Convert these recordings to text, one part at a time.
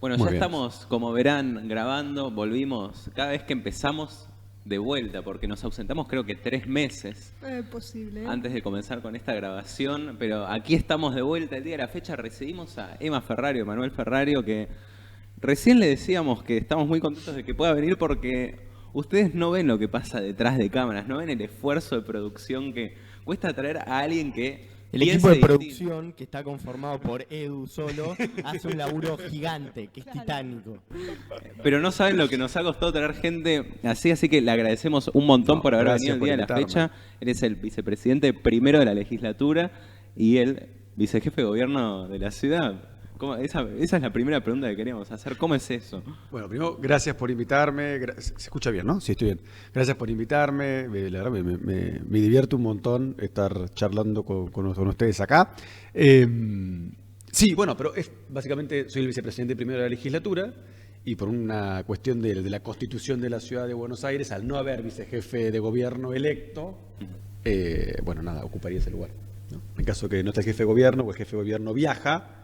Bueno, Muy ya bien. estamos, como verán, grabando, volvimos cada vez que empezamos de vuelta, porque nos ausentamos creo que 3 meses Posible. antes de comenzar con esta grabación, pero aquí estamos de vuelta. El día de la fecha recibimos a Emma Ferrario, Manuel Ferrario, que recién le decíamos que estamos muy contentos de que pueda venir porque ustedes no ven lo que pasa detrás de cámaras, no ven el esfuerzo de producción que cuesta traer a alguien que El equipo piense de distinto. producción, que está conformado por Edu solo, hace un laburo gigante, que es titánico. Pero no saben lo que nos ha costado traer gente así que le agradecemos un montón No, por haber gracias venido el por día de la invitarme. fecha. Eres el vicepresidente primero de la legislatura y el vicejefe de gobierno de la ciudad. Esa es la primera pregunta que queríamos hacer. ¿Cómo es eso? Bueno, primero, gracias por invitarme. Se escucha bien, ¿no? Sí, estoy bien. Gracias por invitarme. La verdad, me divierte un montón estar charlando con ustedes acá. Sí, bueno, pero básicamente soy el vicepresidente primero de la legislatura y por una cuestión de la Constitución de la Ciudad de Buenos Aires, al no haber vicejefe de gobierno electo, bueno, nada, ocuparía ese lugar, ¿no? En caso que no esté el jefe de gobierno o el jefe de gobierno viaja,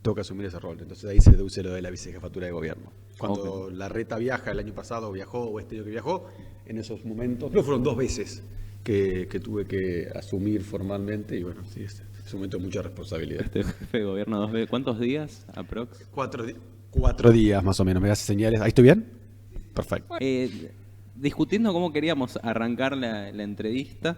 toca asumir ese rol. Entonces ahí se deduce lo de la vicejefatura de gobierno. Cuando Larreta viaja, el año pasado viajó, o este año que viajó, en esos momentos, no fueron 2 veces que tuve que asumir formalmente, y bueno, sí, es un momento de mucha responsabilidad. Este jefe de gobierno 2 veces. ¿Cuántos días, aprox? 4 días más o menos, me das señales. ¿Ahí estoy bien? Perfecto. Discutiendo cómo queríamos arrancar la entrevista,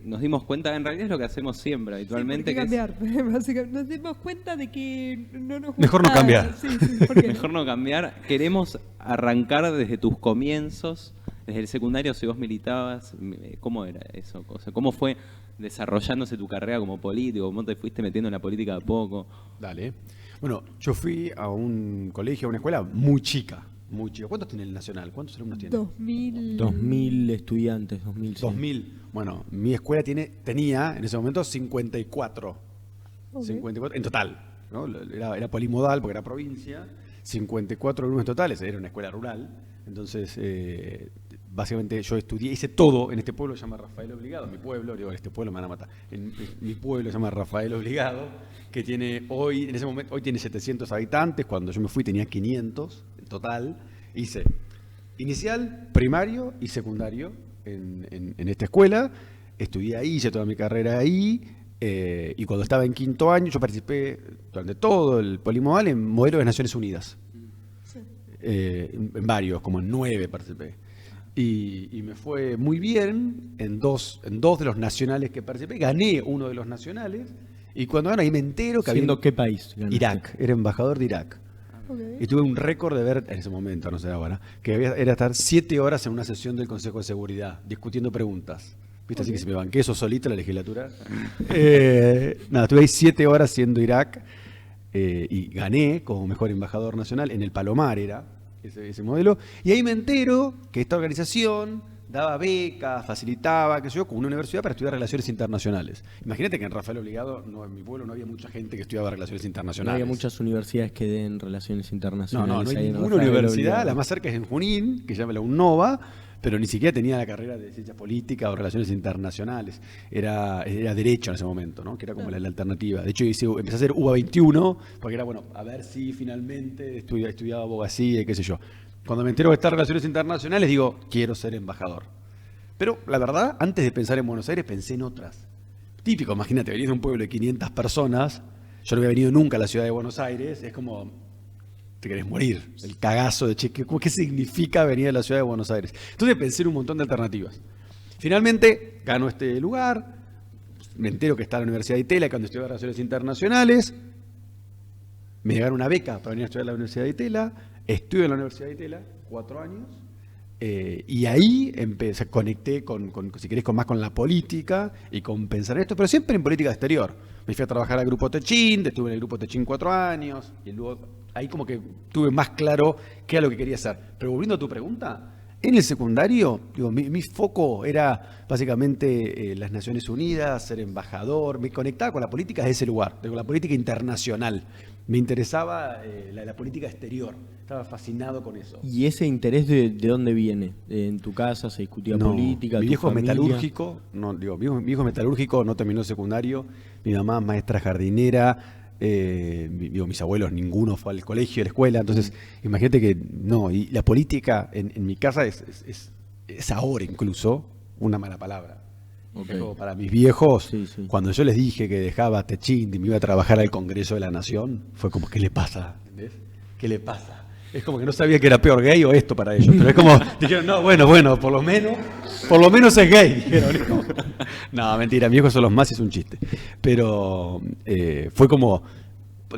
nos dimos cuenta, en realidad es lo que hacemos siempre, habitualmente, Sí, que cambiar. Básicamente, nos dimos cuenta de que no nos gusta. Mejor no cambiar. Sí, porque mejor no cambiar. Queremos arrancar desde tus comienzos, desde el secundario, si vos militabas, ¿cómo era eso? O sea, ¿cómo fue desarrollándose tu carrera como político? ¿Cómo te fuiste metiendo en la política de a poco? Dale. Bueno, yo fui a un colegio, a una escuela muy chica, muy chica. ¿Cuántos tiene el Nacional? ¿Cuántos alumnos tiene? 2000 estudiantes, 2000. Sí. 2000. Bueno, mi escuela tenía en ese momento 54. Ok. 54 en total, ¿no? Era polimodal porque era provincia. 54 alumnos totales, era una escuela rural. Entonces, básicamente yo hice todo en este pueblo que se llama Rafael Obligado. Mi pueblo, digo, en este pueblo me van a matar. En mi pueblo se llama Rafael Obligado, que tiene hoy, en ese momento, hoy tiene 700 habitantes. Cuando yo me fui tenía 500 en total. Hice inicial, primario y secundario en esta escuela. Estudié ahí, hice toda mi carrera ahí. Y cuando estaba en 5º año, yo participé durante todo el polimodal en modelos de Naciones Unidas. Sí. En varios, como en 9 participé. Y me fue muy bien en dos de los nacionales que participé. Gané uno de los nacionales. Y cuando ahí me entero que ¿Siendo había... qué país? ganaste? Irak, era embajador de Irak. Ok. Y tuve un récord de ver, en ese momento, no sé ahora, que era estar 7 horas en una sesión del Consejo de Seguridad, discutiendo preguntas. ¿Viste? Así que se me banqué eso solito en la legislatura. Nada, estuve ahí 7 horas siendo Irak y gané como mejor embajador nacional. En el Palomar era ese modelo. Y ahí me entero que esta organización daba becas, facilitaba, qué sé yo, como una universidad para estudiar relaciones internacionales. Imagínate que en Rafael Obligado, en mi pueblo, no había mucha gente que estudiaba relaciones No internacionales. había muchas universidades que den relaciones No, internacionales. no hay ahí en ninguna Rafael universidad. Obligado. La más cerca es en Junín, que se llama la UNNOVA, pero ni siquiera tenía la carrera de ciencias políticas o relaciones internacionales. Era derecho en ese momento, ¿no? Que era como la alternativa. De hecho, empecé a hacer UBA 21, porque era, bueno, a ver si finalmente estudiaba abogacía y qué sé yo. Cuando me entero de estas relaciones internacionales, digo, quiero ser embajador. Pero la verdad, antes de pensar en Buenos Aires, pensé en otras. Típico, imagínate, venir de un pueblo de 500 personas, yo no había venido nunca a la ciudad de Buenos Aires, es como, te querés morir, el cagazo de che, ¿qué significa venir a la ciudad de Buenos Aires? Entonces pensé en un montón de alternativas. Finalmente, gano este lugar, me entero que está la Universidad de Itela, cuando estudiaba Relaciones Internacionales, me llegaron una beca para venir a estudiar a la Universidad de Itela, estudio en la Universidad de Itela, 4 años, y ahí conecté si querés, más con la política y con pensar esto, pero siempre en política exterior. Me fui a trabajar al Grupo Techín, estuve en el Grupo Techín 4 años, y luego ahí como que tuve más claro qué era lo que quería hacer. Pero volviendo a tu pregunta, en el secundario, digo, mi foco era básicamente las Naciones Unidas, ser embajador, me conectaba con la política desde ese lugar, con la política internacional. Me interesaba la política exterior, estaba fascinado con eso. ¿Y ese interés de dónde viene? ¿En tu casa se discutía política? Mi tu viejo es familia? metalúrgico, mi viejo es metalúrgico, no terminó el secundario, mi mamá maestra jardinera, Mis abuelos, ninguno fue al colegio, a la escuela. Entonces, imagínate que no. Y la política en mi casa es ahora incluso una mala palabra. Ok. Como para mis viejos, Sí, sí. cuando yo les dije que dejaba Techint y me iba a trabajar al Congreso de la Nación, fue como, ¿qué le pasa? ¿Entendés? ¿Qué le pasa? Es como que no sabía que era peor, gay o esto para ellos. Pero es como, dijeron, no, bueno, por lo menos es gay. Dijeron, es como, no, mentira, mis hijos son los más y es un chiste. Pero fue como,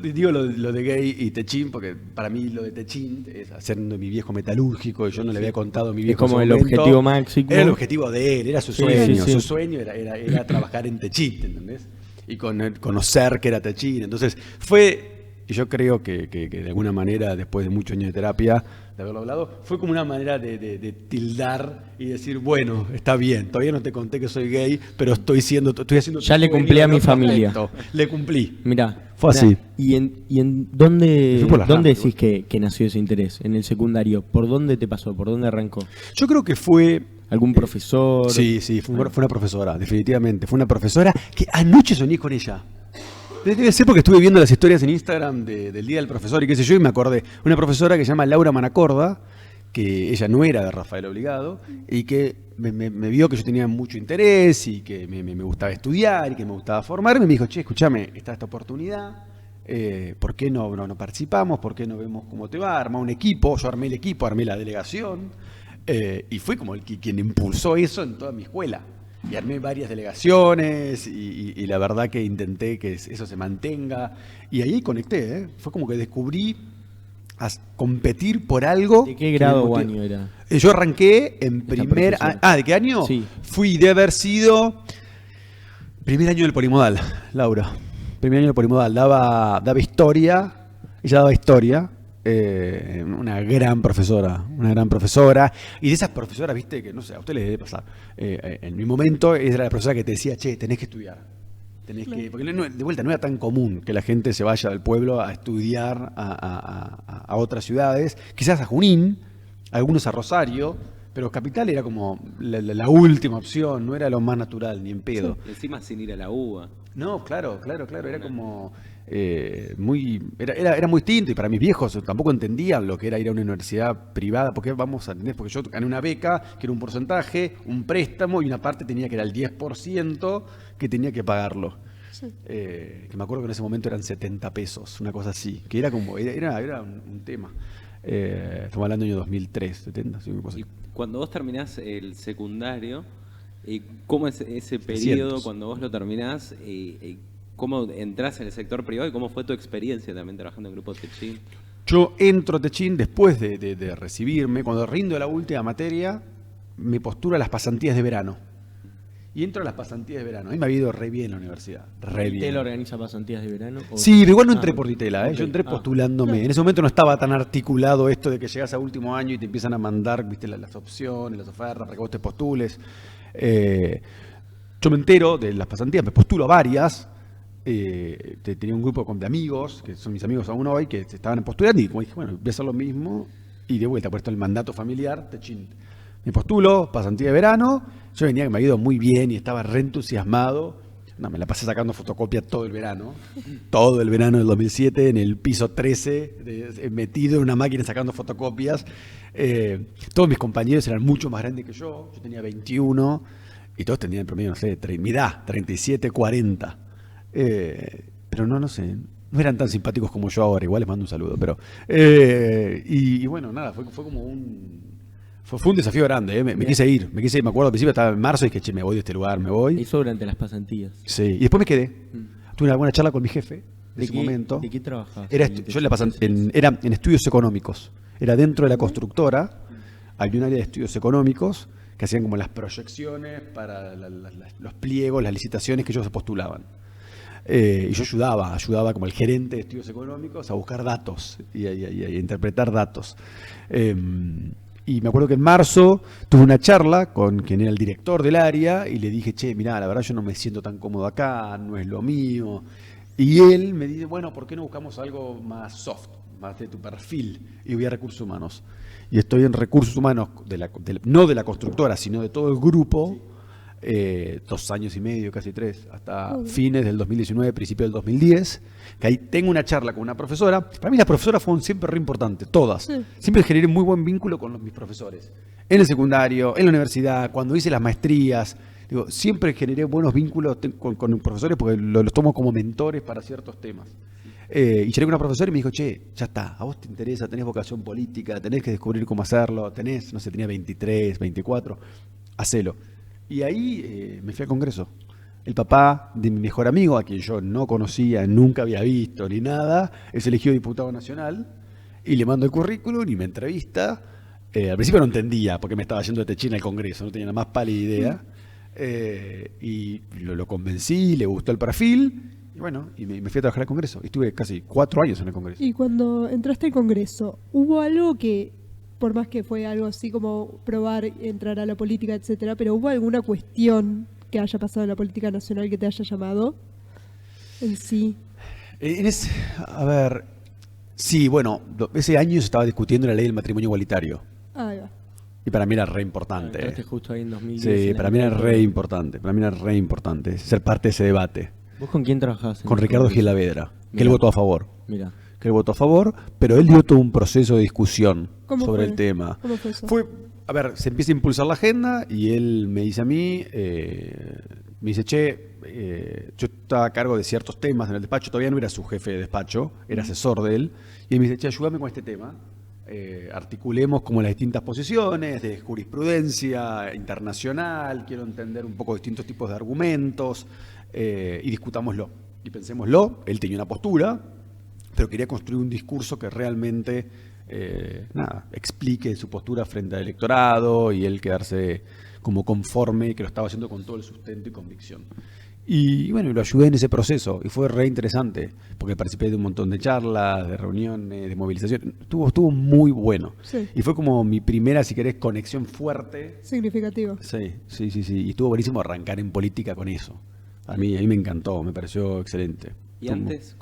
digo lo de gay y Techint, porque para mí lo de Techint es haciendo mi viejo metalúrgico, y yo no le había contado a mi viejo. Es como en el ese momento. objetivo máximo. Era el objetivo de él, era su Sí, sueño. sí, sí. Su sueño era trabajar en Techint, ¿entendés? Y conocer que era Techint. Entonces fue, y yo creo que de alguna manera, después de muchos años de terapia, de haberlo hablado, fue como una manera de tildar y decir, bueno, está bien, todavía no te conté que soy gay, pero estoy haciendo Ya le tu cumplí sueño a mi en otro familia. aspecto. Le cumplí. Mirá. Fue así. ¿Y en Me dónde, fui por las dónde ramas, decís que nació ese interés? ¿En el secundario? ¿Por dónde te pasó? ¿Por dónde arrancó? Yo creo que fue... ¿Algún profesor? Sí, fue una profesora, definitivamente. Fue una profesora que anoche soñé con ella. Debe ser porque estuve viendo las historias en Instagram del Día del Profesor y qué sé yo, y me acordé. Una profesora que se llama Laura Manacorda, que ella no era de Rafael Obligado, y que me vio que yo tenía mucho interés y que me gustaba estudiar y que me gustaba formarme. Y me dijo, che, escúchame, está esta oportunidad, ¿por qué no participamos? ¿Por qué no vemos cómo te va? Armá un equipo. Yo armé el equipo, armé la delegación, y fui como quien impulsó eso en toda mi escuela. Y armé varias delegaciones y la verdad que intenté que eso se mantenga. Y ahí conecté, ¿eh? Fue como que descubrí competir por algo. ¿De qué que grado me o motivó. año era? Yo arranqué en Esta primer... profesora. ¿De qué año? Sí. Fui de haber sido primer año del Polimodal, Laura. Primer año del Polimodal. Daba historia. Ella daba historia. Una gran profesora. Y de esas profesoras, viste, que no sé, a usted les debe pasar. En mi momento era la profesora que te decía, che, tenés que estudiar. Porque de vuelta no era tan común que la gente se vaya del pueblo a estudiar a otras ciudades, quizás a Junín, algunos a Rosario, pero Capital era como la última opción, no era lo más natural, ni en pedo. Encima sin ir a la UBA. No, claro, era como era muy distinto, y para mis viejos tampoco entendían lo que era ir a una universidad privada, porque porque yo gané una beca, que era un porcentaje, un préstamo, y una parte tenía que era el 10% que tenía que pagarlo. Sí. Que me acuerdo que en ese momento eran 70 pesos, una cosa así, que era como, era un tema. Estamos hablando del año 2003, 70, sí, una cosa Y así. cuando vos terminás el secundario, ¿cómo es ese 300. periodo cuando vos lo terminás? ¿Cómo entrás en el sector privado y cómo fue tu experiencia también trabajando en Grupo Techint? Yo entro a Techint después de recibirme, cuando rindo la última materia, me postulo a las pasantías de verano. Y entro a las pasantías de verano. A mí me ha ido re bien en la universidad, re bien. ¿Ditela organiza pasantías de verano? Sí, pero igual no entré por Ditela, ok. yo entré Ah. postulándome. En ese momento no estaba tan articulado esto de que llegas a último año y te empiezan a mandar, viste, las opciones, las ofertas, para que vos te postules. Yo me entero de las pasantías, me postulo a varias. Tenía un grupo de amigos, que son mis amigos aún hoy, que se estaban postulando, y como dije, bueno, voy a hacer lo mismo, y de vuelta, por esto el mandato familiar, Techint. Me postulo, pasantía de verano, yo venía que me había ido muy bien y estaba re entusiasmado. No, me la pasé sacando fotocopia todo el verano del 2007, en el piso 13, metido en una máquina sacando fotocopias. Todos mis compañeros eran mucho más grandes que yo tenía 21, y todos tenían en promedio, no sé, mi edad, 37, 40. Pero no sé, no eran tan simpáticos como yo ahora, igual les mando un saludo, pero y bueno, nada, fue como fue un desafío grande, me quise ir, me acuerdo al principio estaba en marzo y dije, che, me voy de este lugar, me voy. Eso durante las pasantías. Sí, y después me quedé. Tuve una buena charla con mi jefe de ese qué, momento. ¿De qué trabajabas? Era yo en la era en estudios económicos. Era dentro de la constructora, había un área de estudios económicos que hacían como las proyecciones para los pliegos, las licitaciones que ellos se postulaban. Y yo ayudaba como el gerente de estudios económicos a buscar datos y a interpretar datos. Y me acuerdo que en marzo tuve una charla con quien era el director del área y le dije, che, mirá, la verdad yo no me siento tan cómodo acá, no es lo mío. Y él me dice, bueno, ¿por qué no buscamos algo más soft, más de tu perfil? Y voy a recursos humanos. Y estoy en recursos humanos, no de la constructora, sino de todo el grupo. 2 años y medio, casi 3, hasta fines del 2019, principio del 2010, que ahí tengo una charla con una profesora. Para mí las profesoras fueron siempre re importantes, todas. Sí. Siempre generé muy buen vínculo con mis profesores. En el secundario, en la universidad, cuando hice las maestrías, digo, siempre generé buenos vínculos con profesores porque los tomo como mentores para ciertos temas. Y llegué con una profesora y me dijo, che, ya está, a vos te interesa, tenés vocación política, tenés que descubrir cómo hacerlo, tenés, no sé, tenía 23, 24, hacelo. Y ahí me fui al Congreso. El papá de mi mejor amigo, a quien yo no conocía, nunca había visto ni nada, es elegido diputado nacional y le mando el currículum y me entrevista. Al principio no entendía por qué me estaba yendo de Techín al Congreso, no tenía la más pálida idea. Y lo convencí, le gustó el perfil. Y bueno, y me fui a trabajar al Congreso. Y estuve casi 4 años en el Congreso. Y cuando entraste al Congreso, ¿hubo algo que, por más que fue algo así como probar, entrar a la política, etcétera, pero hubo alguna cuestión que haya pasado en la política nacional que te haya llamado en sí? A ver, sí, bueno, ese año se estaba discutiendo la ley del matrimonio igualitario. Ahí va. Y para mí era re importante. Entraste justo ahí en 2010. Sí, para mí era re importante. Para mí era re importante ser parte de ese debate. ¿Vos con quién trabajás? Con Ricardo Gilavedra, que él votó a favor. Mira. Que él votó a favor, pero él dio todo un proceso de discusión sobre el tema. ¿Cómo fue eso? A ver, se empieza a impulsar la agenda y él me dice a mí, me dice, che, yo estaba a cargo de ciertos temas en el despacho, todavía no era su jefe de despacho, era asesor de él, y él me dice, che, ayúdame con este tema. Articulemos como las distintas posiciones de jurisprudencia internacional, quiero entender un poco distintos tipos de argumentos y discutámoslo y pensémoslo. Él tenía una postura, pero quería construir un discurso que realmente explique su postura frente al electorado y él quedarse como conforme, que lo estaba haciendo con todo el sustento y convicción. Y bueno, lo ayudé en ese proceso y fue re interesante, porque participé de un montón de charlas, de reuniones, de movilización. Estuvo muy bueno. Sí. Y fue como mi primera, si querés, conexión fuerte. Significativo. Sí. Y estuvo buenísimo arrancar en política con eso. A mí me encantó, me pareció excelente. Y antes,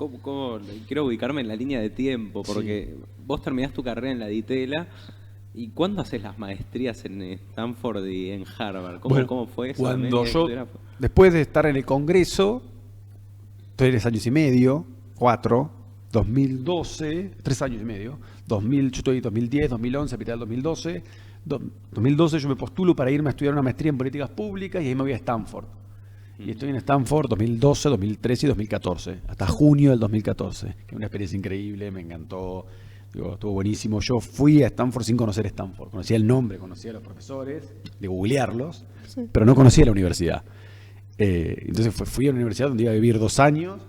quiero ubicarme en la línea de tiempo, porque vos terminás tu carrera en la DITELA. ¿Y cuándo haces las maestrías en Stanford y en Harvard? ¿Cómo fue eso? Cuando después de estar en el Congreso, 3 años y medio, 4, 2012, 3 años y medio, yo estoy 2010, 2011, a mitad del 2012. 2012 yo me postulo para irme a estudiar una maestría en políticas públicas y ahí me voy a Stanford. Y estoy en Stanford 2012, 2013 y 2014, hasta junio del 2014, que es una experiencia increíble, me encantó. Estuvo buenísimo. Yo fui a Stanford sin conocer Stanford. Conocía el nombre, conocía a los profesores, de googlearlos, pero no conocía la universidad. Entonces fui a una universidad donde iba a vivir 2 años.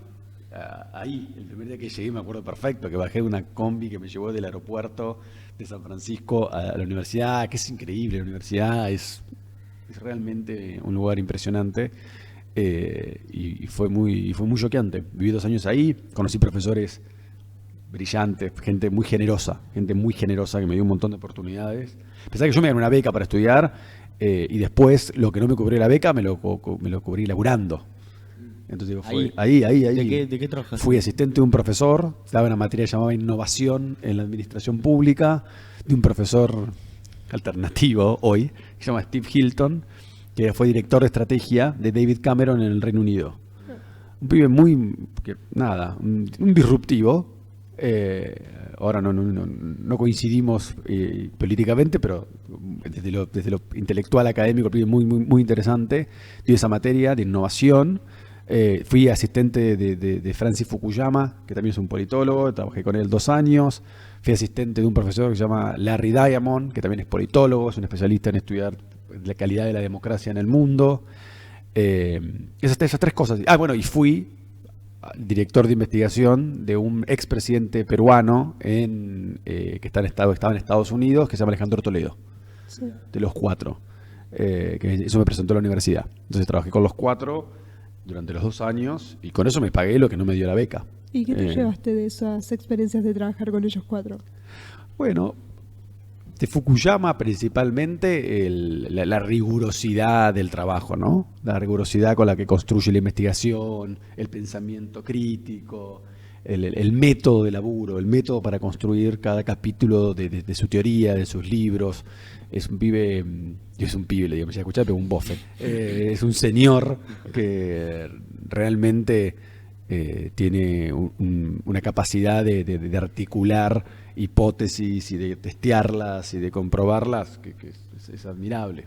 Ahí, el primer día que llegué me acuerdo perfecto, que bajé de una combi que me llevó del aeropuerto de San Francisco a la universidad, que es increíble. La universidad es realmente un lugar impresionante. Y fue muy choqueante. Viví 2 años ahí, conocí profesores brillantes, gente muy generosa que me dio un montón de oportunidades. Pensaba que yo me gané una beca para estudiar y después lo que no me cubrió la beca me lo cubrí laburando. Entonces fue ahí. ¿De qué trabajaste? Fui asistente de un profesor, daba una materia llamada Innovación en la Administración Pública, de un profesor alternativo hoy, que se llama Steve Hilton, que fue director de estrategia de David Cameron en el Reino Unido. Un pibe un disruptivo. Ahora no coincidimos políticamente, pero desde lo intelectual académico, muy interesante. Dio esa materia de innovación. Fui asistente de Francis Fukuyama, que también es un politólogo, trabajé con él 2 años. Fui asistente de un profesor que se llama Larry Diamond, que también es politólogo, es un especialista en estudiar la calidad de la democracia en el mundo. Esas 3 cosas. Y fui director de investigación de un expresidente peruano que estaba en Estados Unidos, que se llama Alejandro Toledo, de los 4. Que eso me presentó a la universidad. Entonces trabajé con los 4 durante los 2 años y con eso me pagué lo que no me dio la beca. ¿Y qué te llevaste de esas experiencias de trabajar con ellos 4? Bueno, de Fukuyama principalmente la rigurosidad del trabajo, ¿no? La rigurosidad con la que construye la investigación, el pensamiento crítico, el método de laburo, el método para construir cada capítulo de su teoría, de sus libros. Es un pibe, le digo, me voy a escuchar, pero un bofe. Es un señor que realmente tiene una capacidad de articular hipótesis y de testearlas y de comprobarlas que es admirable.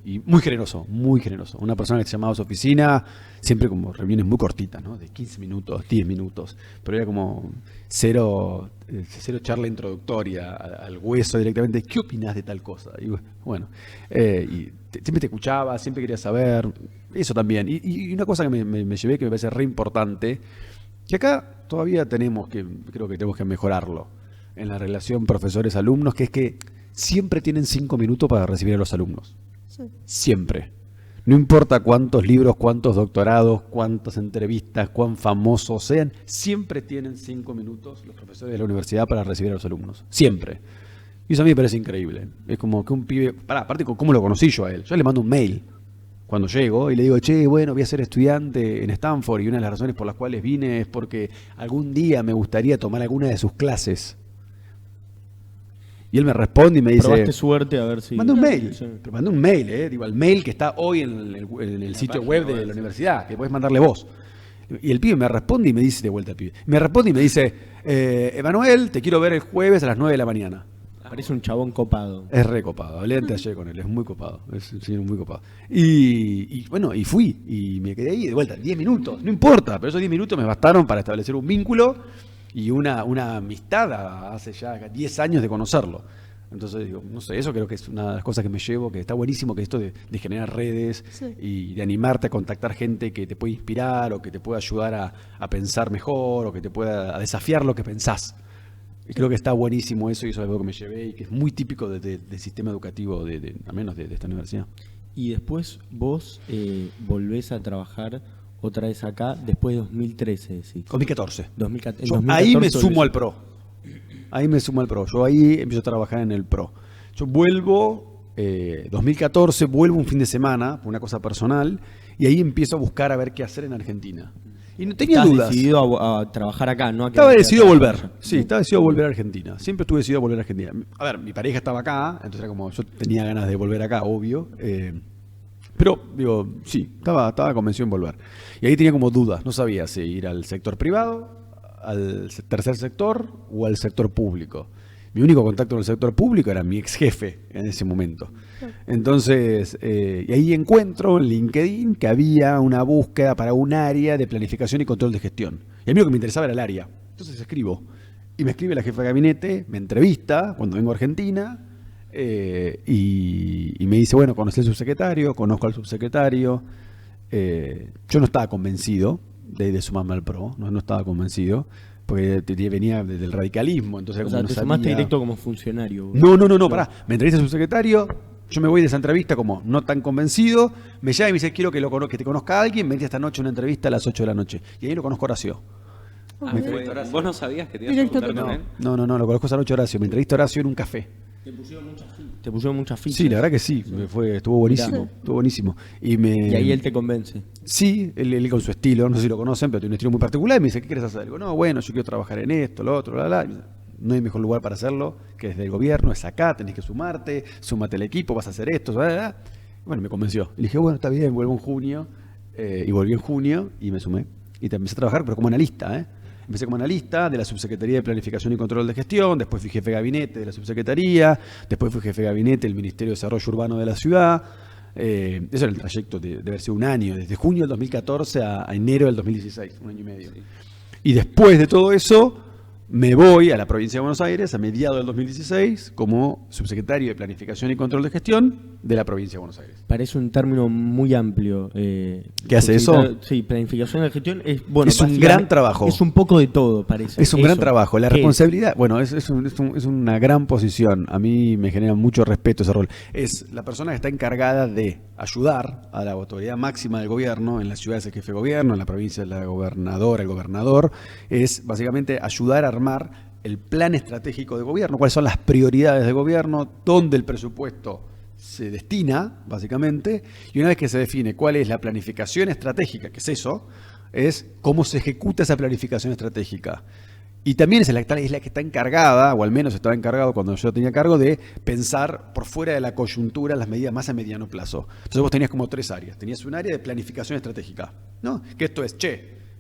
Y muy generoso, muy generoso. Una persona que se llamaba a su oficina, siempre como reuniones muy cortitas, ¿no? De 15 minutos, 10 minutos, pero era como cero charla introductoria al hueso directamente. ¿Qué opinas de tal cosa? Y bueno, siempre te escuchaba, siempre quería saber, eso también. Y una cosa que me llevé que me parece re importante, que acá todavía creo que tenemos que mejorarlo en la relación profesores-alumnos, que es que siempre tienen 5 minutos para recibir a los alumnos. Sí. Siempre. No importa cuántos libros, cuántos doctorados, cuántas entrevistas, cuán famosos sean, siempre tienen 5 minutos los profesores de la universidad para recibir a los alumnos. Siempre. Y eso a mí me parece increíble. Es como que un pibe... aparte, ¿cómo lo conocí yo a él? Yo le mando un mail cuando llego y le digo, che, bueno, voy a ser estudiante en Stanford y una de las razones por las cuales vine es porque algún día me gustaría tomar alguna de sus clases. Y él me responde y me dice... Probaste suerte a ver si... Manda un mail, Sí. pero manda un mail, digo, el mail que está hoy en el sitio web de la universidad, que puedes mandarle vos. Y el pibe me responde y me dice, de vuelta el pibe, me responde y me dice, Emanuel, te quiero ver el jueves a las 9 de la mañana. Parece un chabón copado. Es re copado, hablé antes ayer con él, es muy copado, es un señor muy copado. Y bueno, y fui, y me quedé ahí de vuelta, 10 minutos, no importa, pero esos 10 minutos me bastaron para establecer un vínculo y una amistad hace ya 10 años de conocerlo. Entonces digo, no sé, eso creo que es una de las cosas que me llevo, que está buenísimo, que esto de generar redes Sí. y de animarte a contactar gente que te puede inspirar o que te pueda ayudar a pensar mejor o que te pueda desafiar lo que pensás. Y creo que está buenísimo eso y eso es algo que me llevé y que es muy típico del sistema educativo, al menos de esta universidad. Y después vos volvés a trabajar otra vez acá después de 2013, decís. 2014. 2014. Yo ahí me sumo al PRO. Ahí me sumo al PRO. Yo ahí empiezo a trabajar en el PRO. Yo vuelvo, 2014, vuelvo un fin de semana por una cosa personal y ahí empiezo a buscar a ver qué hacer en Argentina. Y no tenía Estás dudas. decidido a trabajar acá, ¿no? Estaba decidido a volver. Sí, estaba decidido a volver a Argentina. Siempre estuve decidido a volver a Argentina. A ver, mi pareja estaba acá, entonces era como yo tenía ganas de volver acá, obvio. Pero, digo, sí, estaba convencido en volver. Y ahí tenía como dudas. No sabía si ir al sector privado, al tercer sector o al sector público. Mi único contacto con el sector público era mi ex jefe en ese momento. Entonces, y ahí encuentro en LinkedIn que había una búsqueda para un área de planificación y control de gestión. Y a mí lo que me interesaba era el área. Entonces escribo. Y me escribe la jefa de gabinete, me entrevista cuando vengo a Argentina y me dice, bueno, conocí al subsecretario, conozco al subsecretario. Yo no estaba convencido de sumarme al PRO, no estaba convencido. Porque venía del radicalismo, entonces O como sea, no te sabía... sumaste directo como funcionario. No, pará. Me entrevista el subsecretario, yo me voy de esa entrevista como no tan convencido, me llama y me dice, quiero que te conozca a alguien, vente esta noche a una entrevista a las 8 de la noche. Y ahí lo conozco a Horacio. Ah, ¿Vos no sabías que te ibas a Directo juntar con él? No, lo conozco esa noche a Horacio. Me entrevista a Horacio en un café. Te pusieron muchas fichas. Sí, la verdad que sí, estuvo buenísimo, Mirá. estuvo buenísimo. Y ahí él te convence. Sí, él con su estilo, no sé si lo conocen, pero tiene un estilo muy particular y me dice, ¿qué quieres hacer? Digo, no, bueno, yo quiero trabajar en esto, lo otro, bla. No hay mejor lugar para hacerlo que desde el gobierno, es acá, tenés que sumarte, súmate al equipo, vas a hacer esto, bla. Bueno, me convenció. Y le dije, bueno, está bien, vuelvo en junio. Y volví en junio y me sumé. Y te empecé a trabajar, pero como analista, Empecé como analista de la Subsecretaría de Planificación y Control de Gestión, después fui jefe de gabinete de la Subsecretaría, después fui jefe de gabinete del Ministerio de Desarrollo Urbano de la ciudad. Eso era el trayecto de haber sido un año, desde junio del 2014 a enero del 2016, un año y medio. Sí. Y después de todo eso, me voy a la provincia de Buenos Aires a mediados del 2016 como subsecretario de Planificación y Control de Gestión de la provincia de Buenos Aires. Parece un término muy amplio. ¿Qué hace eso? Sí, planificación de gestión es, bueno, Es un básicamente, gran trabajo. Es un poco de todo, parece. Es un gran trabajo. La ¿Qué responsabilidad, bueno, es una gran posición. A mí me genera mucho respeto ese rol. Es la persona que está encargada de ayudar a la autoridad máxima del gobierno, en la ciudad es el jefe de gobierno, en la provincia es la gobernadora, el gobernador, es básicamente ayudar a armar el plan estratégico de gobierno, cuáles son las prioridades de gobierno, dónde el presupuesto se destina, básicamente, y una vez que se define cuál es la planificación estratégica, que es eso, es cómo se ejecuta esa planificación estratégica. Y también es la que está encargada, o al menos estaba encargado cuando yo tenía cargo, de pensar por fuera de la coyuntura las medidas más a mediano plazo. Entonces vos tenías como 3 áreas. Tenías un área de planificación estratégica, ¿no? Que esto es,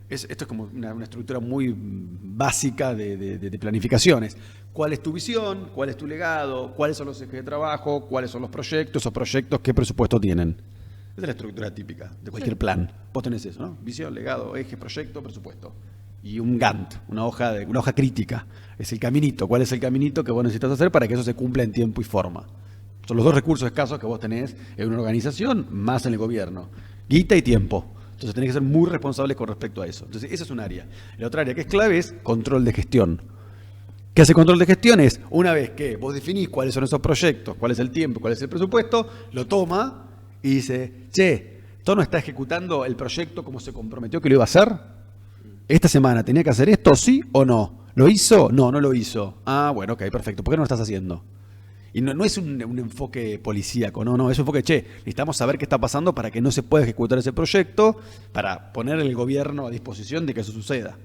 esto es como una estructura muy básica de planificaciones. ¿Cuál es tu visión? ¿Cuál es tu legado? ¿Cuáles son los ejes de trabajo? ¿Cuáles son los proyectos? ¿O proyectos qué presupuesto tienen? Esa es la estructura típica de cualquier plan. Vos tenés eso, ¿no? Visión, legado, eje, proyecto, presupuesto. Y un Gantt, una hoja crítica. Es el caminito. ¿Cuál es el caminito que vos necesitas hacer para que eso se cumpla en tiempo y forma? Son los 2 recursos escasos que vos tenés en una organización más en el gobierno. Guita y tiempo. Entonces tenés que ser muy responsables con respecto a eso. Entonces esa es un área. La otra área que es clave es control de gestión. ¿Qué hace control de gestión? Es una vez que vos definís cuáles son esos proyectos, cuál es el tiempo, cuál es el presupuesto, lo toma y dice, ¿esto no está ejecutando el proyecto como se comprometió que lo iba a hacer? ¿Esta semana tenía que hacer esto, sí o no? ¿Lo hizo? No, no lo hizo. Ah, bueno, ok, perfecto. ¿Por qué no lo estás haciendo? Y no es un enfoque policíaco, no, es un enfoque, necesitamos saber qué está pasando para que no se pueda ejecutar ese proyecto, para poner el gobierno a disposición de que eso suceda.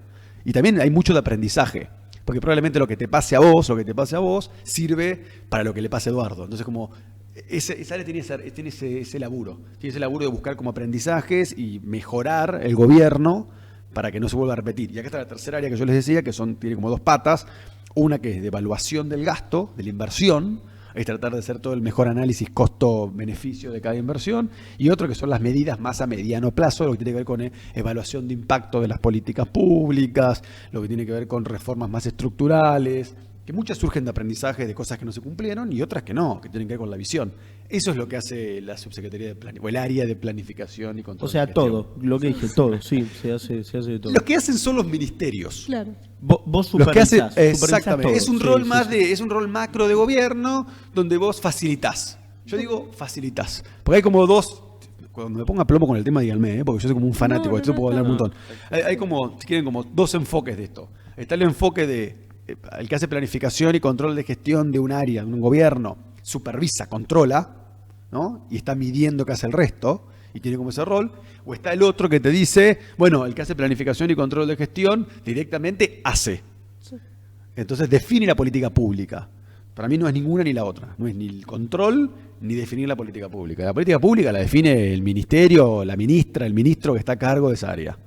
Y también hay mucho de aprendizaje, porque probablemente lo que te pase a vos, sirve para lo que le pase a Eduardo. Entonces, como esa área tiene ese laburo de buscar como aprendizajes y mejorar el gobierno para que no se vuelva a repetir. Y acá está la tercera área que yo les decía, que tiene como 2 patas. Una que es de evaluación del gasto, de la inversión, es tratar de hacer todo el mejor análisis costo-beneficio de cada inversión, y otro que son las medidas más a mediano plazo, lo que tiene que ver con evaluación de impacto de las políticas públicas, lo que tiene que ver con reformas más estructurales, que muchas surgen de aprendizaje de cosas que no se cumplieron y otras que no, que tienen que ver con la visión. Eso es lo que hace la subsecretaría de planificación, o el área de planificación y control. O sea, de gestión. todo, lo que dije, todo, sí, se hace de todo. Los que hacen son los ministerios. Claro. Vos Los que hacen, supervisás exactamente, todo. es un Sí, rol sí, más sí. es un rol macro de gobierno donde vos facilitás. Yo digo facilitás, porque hay como 2. Cuando me ponga plomo con el tema, díganme, porque yo soy como un fanático, de esto puedo hablar un montón. Hay como, si quieren, como 2 enfoques de esto. Está el enfoque de el que hace planificación y control de gestión de un área, de un gobierno, supervisa, controla, ¿no? Y está midiendo qué hace el resto, y tiene como ese rol. O está el otro que te dice, bueno, el que hace planificación y control de gestión directamente hace. Entonces define la política pública. Para mí no es ninguna ni la otra. No es ni el control ni definir la política pública. La política pública la define el ministerio, la ministra, el ministro que está a cargo de esa área.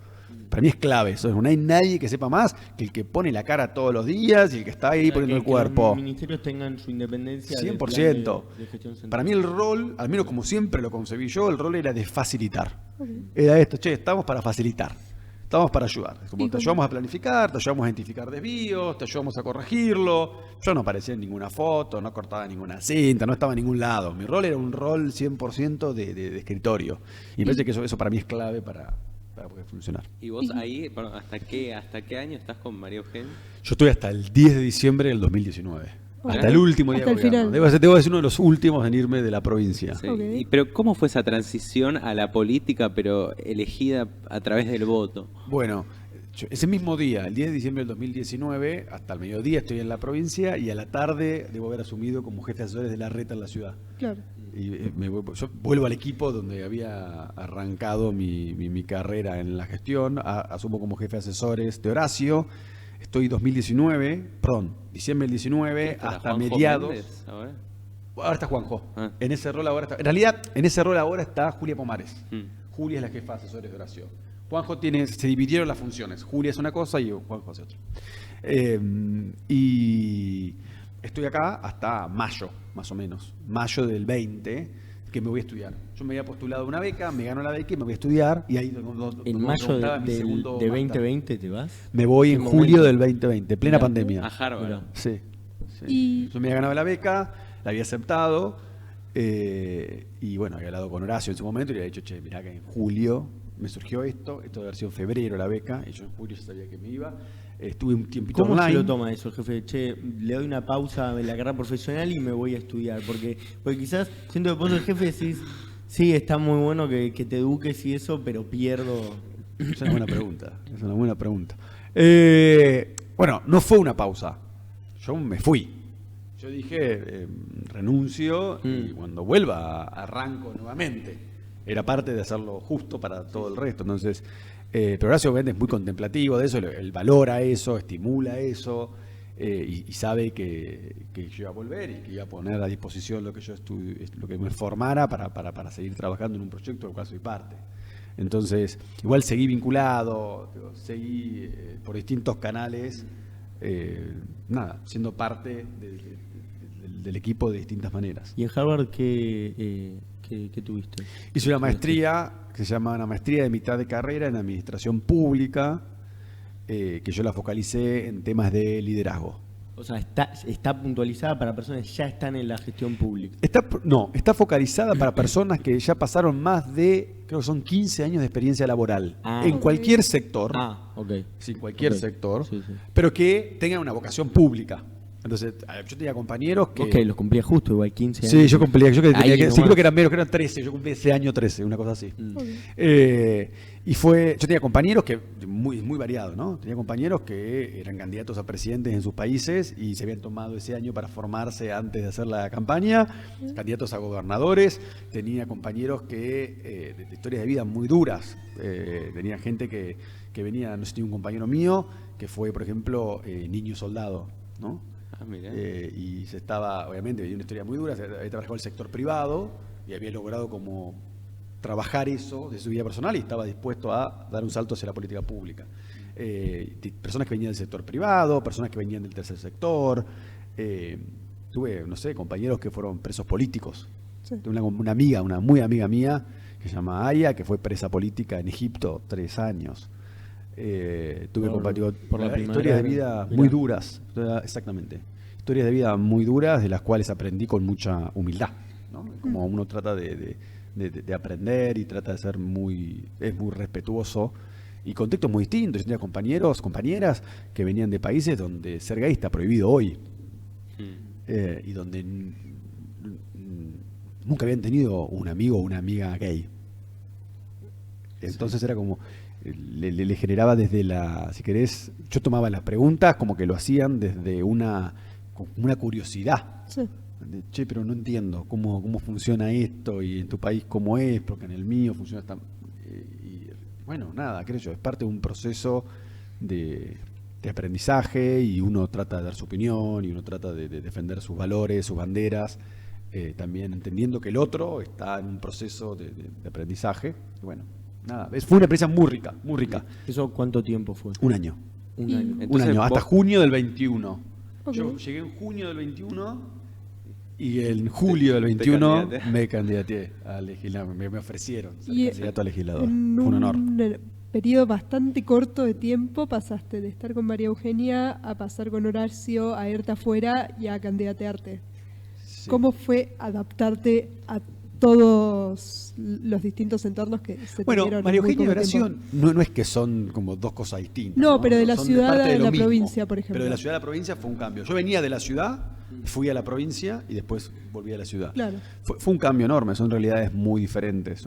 Para mí es clave eso. No hay nadie que sepa más que el que pone la cara todos los días y el que está ahí poniendo el cuerpo. Que los ministerios tengan su independencia. 100%. De gestión central. Para mí el rol, al menos como siempre lo concebí yo, el rol era de facilitar. Era esto, estamos para facilitar. Estamos para ayudar. Como te ayudamos a planificar, te ayudamos a identificar desvíos, te ayudamos a corregirlo. Yo no aparecía en ninguna foto, no cortaba ninguna cinta, no estaba en ningún lado. Mi rol era un rol 100% de escritorio. Y me parece que eso para mí es clave para poder funcionar. ¿Y vos ahí, bueno, hasta qué año estás con María Eugenia? Yo estoy hasta el 10 de diciembre del 2019. Hasta el último día Hasta de el gobierno. final. Debo ser uno de los últimos en irme de la provincia. Sí. Ok. Pero ¿cómo fue esa transición a la política, pero elegida a través del voto? Bueno, ese mismo día, el 10 de diciembre del 2019, hasta el mediodía estoy en la provincia y a la tarde debo haber asumido como jefe de asesores de la reta en la ciudad. Claro. Y yo vuelvo al equipo donde había arrancado mi carrera en la gestión, asumo como jefe de asesores de Horacio. Estoy diciembre del 19 ¿Para hasta Juanjo mediados. Méndez ahora? Ahora está Juanjo. Ah. En ese rol ahora está. En realidad, en ese rol ahora está Julia Pomares. Mm. Julia es la jefa de asesores de Horacio. Juanjo se dividieron las funciones. Julia es una cosa y Juanjo hace otra. Y estoy acá hasta mayo, más o menos. Mayo del 20, que me voy a estudiar. Yo me había postulado una beca, me gano la beca y me voy a estudiar. Y ahí En mayo de 2020 te vas. Me voy en ¿Qué julio momento? del 2020, plena Mirá. pandemia. A Harvard. Sí. Y- Yo me había ganado la beca, la había aceptado, y bueno, había hablado con Horacio en su momento y le había dicho, mirá que en julio me surgió esto debe haber sido en febrero la beca, y yo en julio ya sabía que me iba. Estuve un tiempito ¿Cómo online. se lo toma eso, jefe? Le doy una pausa en la carrera profesional y me voy a estudiar. Porque quizás, siendo que vos sos jefe, decís, sí, está muy bueno que te eduques y eso, pero pierdo. Es una buena pregunta. Es una buena pregunta. Bueno, no fue una pausa. Yo me fui. Yo dije, renuncio y cuando vuelva arranco nuevamente. Era parte de hacerlo justo para todo el resto. Entonces, Pero Horacio obviamente es muy contemplativo de eso, él valora eso, estimula eso, y sabe que yo iba a volver y que iba a poner a disposición lo que yo lo que me formara para seguir trabajando en un proyecto del cual soy parte. Entonces, igual seguí vinculado, seguí por distintos canales, siendo parte del equipo de distintas maneras. ¿Y en Harvard qué tuviste? Hice una maestría que se llama una maestría de mitad de carrera en administración pública, que yo la focalicé en temas de liderazgo. O sea, está puntualizada para personas que ya están en la gestión pública. Está focalizada para personas que ya pasaron más de, creo que son 15 años de experiencia laboral, en cualquier sector, Sí, cualquier sector, sí. pero que tengan una vocación pública. Entonces, yo tenía compañeros que... Ok, los cumplía justo, igual 15 años. Sí, yo cumplía, sí, creo que eran menos, que eran 13, yo cumplí ese año 13, una cosa así. Yo tenía compañeros que, muy variados, ¿no? Tenía compañeros que eran candidatos a presidentes en sus países y se habían tomado ese año para formarse antes de hacer la campaña, candidatos a gobernadores, tenía compañeros que, de historias de vida muy duras, tenía gente que venía, no sé, tenía un compañero mío que fue, por ejemplo, niño soldado, ¿no? Y obviamente, venía una historia muy dura, había trabajado en el sector privado y había logrado como trabajar eso de su vida personal y estaba dispuesto a dar un salto hacia la política pública. Personas que venían del sector privado, personas que venían del tercer sector. Tuve, no sé, compañeros que fueron presos políticos. Sí. Tuve una amiga, una muy amiga mía, que se llama Aya, que fue presa política en Egipto 3 años. Tuve compañeros por historias de vida muy duras, exactamente. Historias de vida muy duras de las cuales aprendí con mucha humildad, ¿no? Como uno trata de aprender y trata de ser es muy respetuoso y contextos muy distintos. Yo tenía compañeras que venían de países donde ser gay está prohibido hoy y donde nunca habían tenido un amigo o una amiga gay. Entonces era como le generaba desde si querés, yo tomaba las preguntas como que lo hacían desde una curiosidad. Sí. Che, pero no entiendo cómo funciona esto y en tu país cómo es, porque en el mío funciona bueno, nada, creo yo, es parte de un proceso de aprendizaje y uno trata de dar su opinión y uno trata de defender sus valores, sus banderas, también entendiendo que el otro está en un proceso de aprendizaje. Bueno, nada, fue una experiencia muy rica, muy rica. ¿Eso cuánto tiempo fue? Un año. Entonces, hasta junio del 21. Okay. Yo llegué en junio del 21 y en julio del 21 me candidaté a legislador, me ofrecieron ser candidato a legislador. Fue un honor. En un periodo bastante corto de tiempo pasaste de estar con María Eugenia a pasar con Horacio, a irte afuera y a candidatearte. Sí. ¿Cómo fue adaptarte a todos los distintos entornos que se Bueno, María Eugenia y Horacio no es que son como dos cosas distintas. No, pero de la ciudad a la provincia, por ejemplo. Pero de la ciudad a la provincia fue un cambio. Yo venía de la ciudad, fui a la provincia y después volví a la ciudad. Claro. Fue un cambio enorme, son realidades muy diferentes.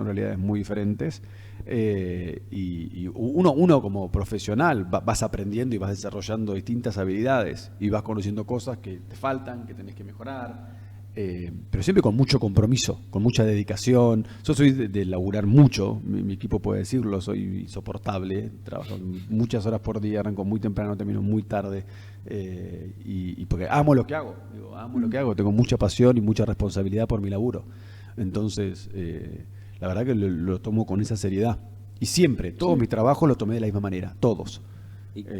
Y uno como profesional vas aprendiendo y vas desarrollando distintas habilidades y vas conociendo cosas que te faltan, que tenés que mejorar. Pero siempre con mucho compromiso, con mucha dedicación. Yo soy de laburar mucho, mi equipo puede decirlo, soy insoportable, trabajo muchas horas por día, arranco muy temprano, termino muy tarde, y porque amo lo que hago, tengo mucha pasión y mucha responsabilidad por mi laburo. Entonces, la verdad que lo tomo con esa seriedad. Y siempre, todos mis trabajos los tomé de la misma manera, todos.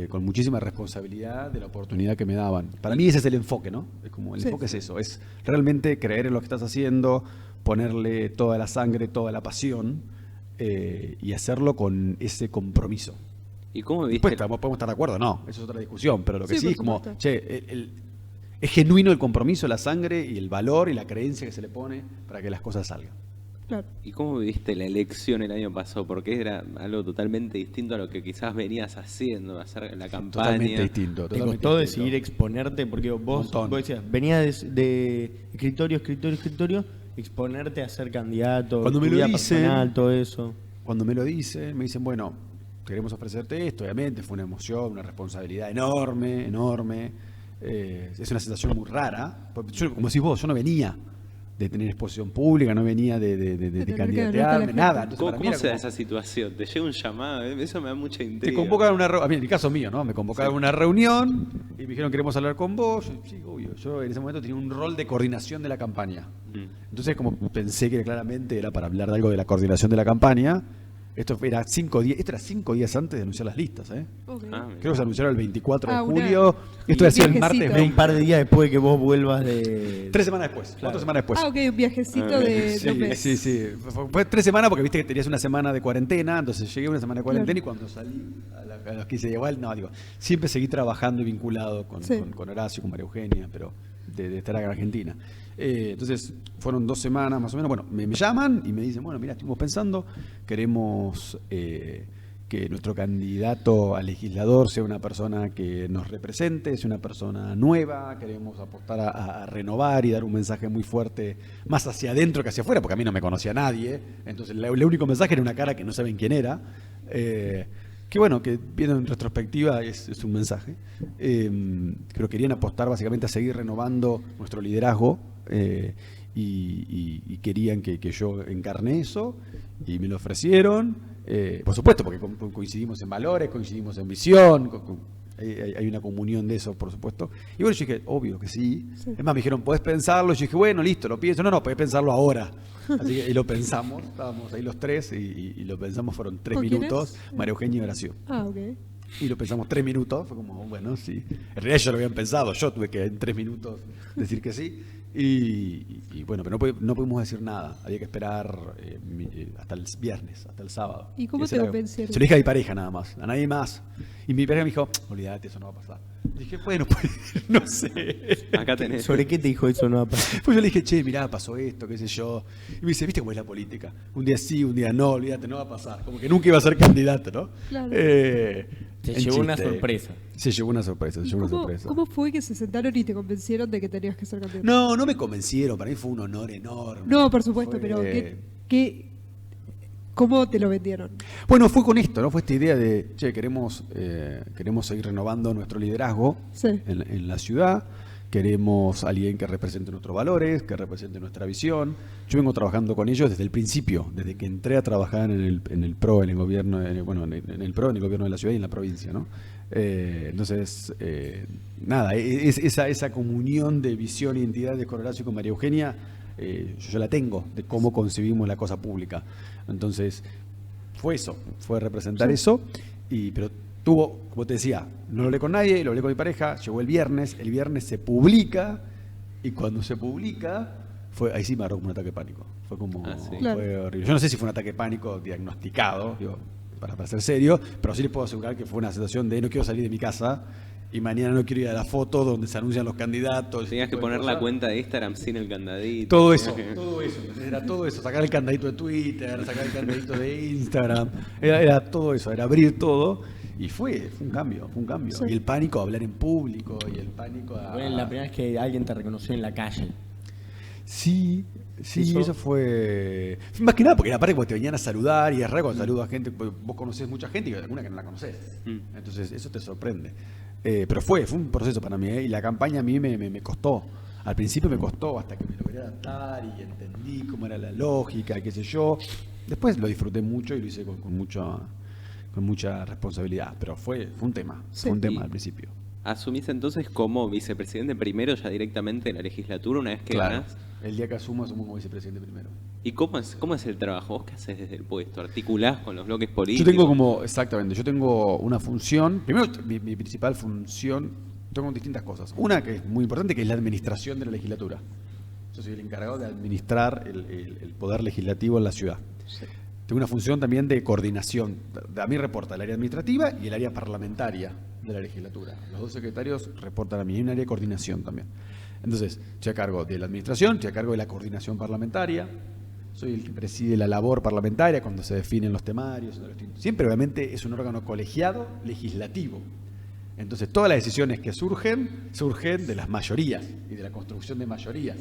Con muchísima responsabilidad de la oportunidad que me daban. Para mí ese es el enfoque, ¿no? Es como el enfoque es eso, es realmente creer en lo que estás haciendo, ponerle toda la sangre, toda la pasión y hacerlo con ese compromiso. ¿Y cómo viste? Después podemos estar de acuerdo, no, eso es otra discusión, pero lo que sí es como, es genuino el compromiso, la sangre y el valor y la creencia que se le pone para que las cosas salgan. Claro. ¿Y cómo viviste la elección el año pasado? Porque era algo totalmente distinto a lo que quizás venías haciendo, hacer la campaña. Totalmente distinto. ¿Te costó decidir exponerte? Porque vos decías, venías de escritorio, exponerte a ser candidato, cuando me lo dicen, personal, todo eso. Cuando me lo dicen, me dicen, bueno, queremos ofrecerte esto. Obviamente fue una emoción, una responsabilidad enorme. Es una sensación muy rara. Yo, como decís vos, yo no venía de tener exposición pública, no venía de tener que candidatearme, ganarte a la nada. gente. Entonces, para mí ¿Cómo era se da como- esa situación? ¿Te llega un llamado? Eso me da mucha intriga. te convocan a una reunión, en el caso mío, ¿no? Me convocaron a una reunión y me dijeron queremos hablar con vos. Yo, sí, obvio. Yo en ese momento tenía un rol de coordinación de la campaña. Entonces, como pensé que claramente era para hablar de algo de la coordinación de la campaña, esto era 5 días antes de anunciar las listas, ¿eh? Ok. Ah, mira. Creo que se anunciaron el 24 de Una- julio. Esto ha sido el viajecito. martes Un 20. par de días después de que vos vuelvas de... 3 semanas después, Claro. 4 semanas después. Ah, ok, un viajecito de Sí, 2 meses. sí, sí. Fue 3 semanas porque viste que tenías una semana de cuarentena, entonces llegué una semana de cuarentena Claro. y cuando salí a los 15 días igual, no, digo, siempre seguí trabajando y vinculado con, Sí. con Horacio, con María Eugenia, pero de estar acá en Argentina. Entonces fueron 2 semanas más o menos, bueno, me llaman y me dicen, bueno, mira, estuvimos pensando, queremos que nuestro candidato a legislador sea una persona que nos represente, sea una persona nueva, queremos apostar a renovar y dar un mensaje muy fuerte más hacia adentro que hacia afuera, porque a mí no me conocía nadie, entonces el único mensaje era una cara que no saben quién era, que bueno, que viendo en retrospectiva es un mensaje, pero querían apostar básicamente a seguir renovando nuestro liderazgo y querían que yo encarne eso y me lo ofrecieron, por supuesto, porque coincidimos en valores, coincidimos en visión, hay una comunión de eso, por supuesto. Y bueno, yo dije, obvio que sí. Sí. Es más, me dijeron, ¿podés pensarlo? Yo dije, bueno, listo, lo pienso. No, podés pensarlo ahora. Así que y lo pensamos, estábamos ahí los tres y lo pensamos, fueron 3 ¿Con quiénes? minutos, María Eugenia y Horacio. Ah, ok. Y lo pensamos 3 minutos, fue como, bueno, sí. En realidad ellos lo habían pensado, yo tuve que en 3 minutos decir que sí. Y bueno, pero no pudimos decir nada, había que esperar hasta el viernes, hasta el sábado. ¿Y cómo Ese te era- convencieron? Se lo dije a mi pareja nada más, a nadie más. Y mi pareja me dijo, olvídate, eso no va a pasar. Dije, bueno, pues no sé. Acá tenés. ¿Sobre qué te dijo eso? No va a pasar. Pues yo le dije, che, mirá, pasó esto, qué sé yo. Y me dice, ¿viste cómo es la política? Un día sí, un día no, olvídate, no va a pasar. Como que nunca iba a ser candidato, ¿no? Claro. Te en llevó una chiste. sorpresa. Se llevó una sorpresa, se ¿Y llevó una cómo, sorpresa. cómo fue que se sentaron y te convencieron de que tenías que ser candidato? No me convencieron, para mí fue un honor enorme. No, por supuesto, Fue- pero ¿cómo te lo vendieron? Bueno, fue con esto, ¿no? Fue esta idea de, che, queremos seguir renovando nuestro liderazgo Sí. en la ciudad, queremos alguien que represente nuestros valores, que represente nuestra visión. Yo vengo trabajando con ellos desde el principio, desde que entré a trabajar en el PRO, en el gobierno, en el PRO, en el gobierno de la ciudad y en la provincia, ¿no? Entonces, nada, esa comunión de visión e identidad de Horacio con María Eugenia, yo la tengo, de cómo concebimos la cosa pública. Entonces, fue eso, fue representar eso, pero tuvo, como te decía, no lo hablé con nadie, lo hablé con mi pareja, llegó el viernes se publica, y cuando se publica, ahí sí me agarró como un ataque de pánico. Fue como, Ah, sí. Claro. fue horrible. Yo no sé si fue un ataque de pánico diagnosticado, digo, para ser serio, pero sí les puedo asegurar que fue una sensación de no quiero salir de mi casa y mañana no quiero ir a la foto donde se anuncian los candidatos. Tenías que ese tipo de poner la cosas. cuenta de Instagram sin el candadito. Todo eso, ¿entendés? Era todo eso, sacar el candadito de Twitter, sacar el candadito de Instagram, era todo eso, era abrir todo y fue un cambio. Sí. Y el pánico a hablar en público y el pánico a... Fue la primera vez que alguien te reconoció en la calle. Sí, Eso- eso fue... Más que nada porque aparte porque te venían a saludar y es raro cuando saludas a gente, pues, vos conocés mucha gente y alguna que no la conocés. Mm. Entonces eso te sorprende. Pero fue un proceso para mí, y la campaña a mí me costó. Al principio me costó hasta que me logré adaptar y entendí cómo era la lógica, qué sé yo. Después lo disfruté mucho y lo hice con mucha responsabilidad, pero fue un tema, Sí. fue un tema Y- al principio. ¿Asumís entonces como vicepresidente primero ya directamente en la legislatura una vez que ganás? El día que asumo como vicepresidente primero. ¿Y cómo es el trabajo? ¿Vos qué haces desde el puesto? ¿Articulás con los bloques Yo políticos? tengo una función, primero mi principal función, tengo distintas cosas. Una que es muy importante, que es la administración de la legislatura. Yo soy el encargado de administrar el poder legislativo en la ciudad. Sí. Tengo una función también de coordinación. A mí reporta el área administrativa y el área parlamentaria de la legislatura. Los dos secretarios reportan a mí. Hay un área de coordinación también. Entonces, estoy a cargo de la administración, estoy a cargo de la coordinación parlamentaria. Soy el que preside la labor parlamentaria cuando se definen los temarios. Siempre, obviamente, es un órgano colegiado legislativo. Entonces, todas las decisiones que surgen de las mayorías y de la construcción de mayorías.